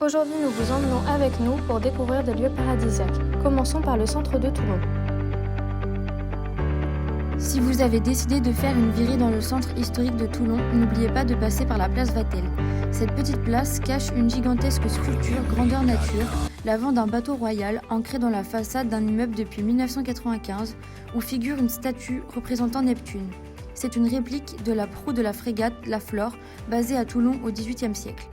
Aujourd'hui, nous vous emmenons avec nous pour découvrir des lieux paradisiaques. Commençons par le centre de Toulon. Si vous avez décidé de faire une virée dans le centre historique de Toulon, n'oubliez pas de passer par la place Vatel. Cette petite place cache une gigantesque sculpture grandeur nature, l'avant d'un bateau royal ancré dans la façade d'un immeuble depuis 1995, où figure une statue représentant Neptune. C'est une réplique de la proue de la frégate La Flore, basée à Toulon au XVIIIe siècle.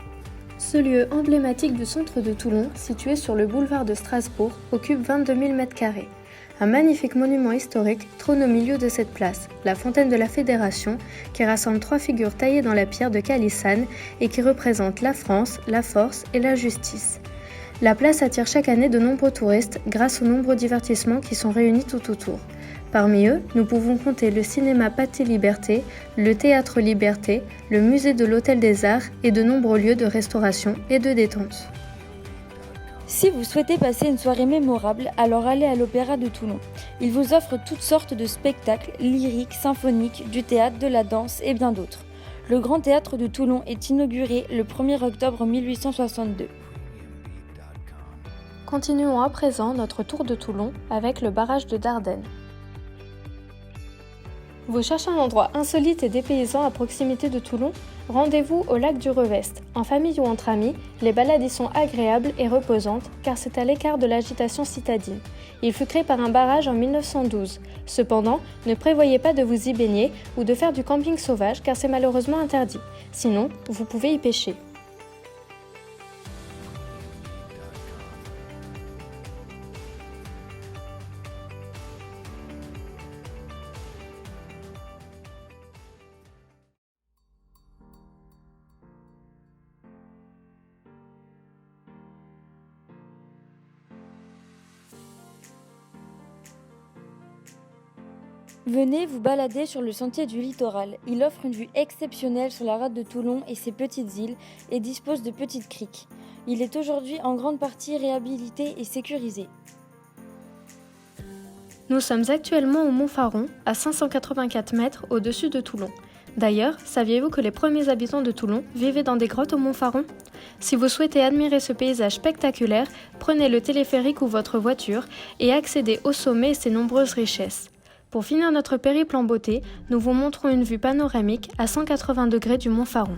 Ce lieu emblématique du centre de Toulon, situé sur le boulevard de Strasbourg, occupe 22 000 m². Un magnifique monument historique trône au milieu de cette place, la fontaine de la Fédération, qui rassemble 3 figures taillées dans la pierre de Calissane et qui représentent la France, la force et la justice. La place attire chaque année de nombreux touristes grâce aux nombreux divertissements qui sont réunis tout autour. Parmi eux, nous pouvons compter le cinéma Pathé Liberté, le théâtre Liberté, le musée de l'Hôtel des Arts et de nombreux lieux de restauration et de détente. Si vous souhaitez passer une soirée mémorable, alors allez à l'Opéra de Toulon. Il vous offre toutes sortes de spectacles, lyriques, symphoniques, du théâtre, de la danse et bien d'autres. Le Grand Théâtre de Toulon est inauguré le 1er octobre 1862. Continuons à présent notre tour de Toulon avec le barrage de Dardenne. Vous cherchez un endroit insolite et dépaysant à proximité de Toulon ? Rendez-vous au lac du Revest. En famille ou entre amis, les balades y sont agréables et reposantes car c'est à l'écart de l'agitation citadine. Il fut créé par un barrage en 1912. Cependant, ne prévoyez pas de vous y baigner ou de faire du camping sauvage car c'est malheureusement interdit. Sinon, vous pouvez y pêcher. Venez vous balader sur le sentier du littoral. Il offre une vue exceptionnelle sur la rade de Toulon et ses petites îles et dispose de petites criques. Il est aujourd'hui en grande partie réhabilité et sécurisé. Nous sommes actuellement au Mont Faron, à 584 mètres au-dessus de Toulon. D'ailleurs, saviez-vous que les premiers habitants de Toulon vivaient dans des grottes au Mont Faron ? Si vous souhaitez admirer ce paysage spectaculaire, prenez le téléphérique ou votre voiture et accédez au sommet et ses nombreuses richesses. Pour finir notre périple en beauté, nous vous montrons une vue panoramique à 180 degrés du Mont Faron.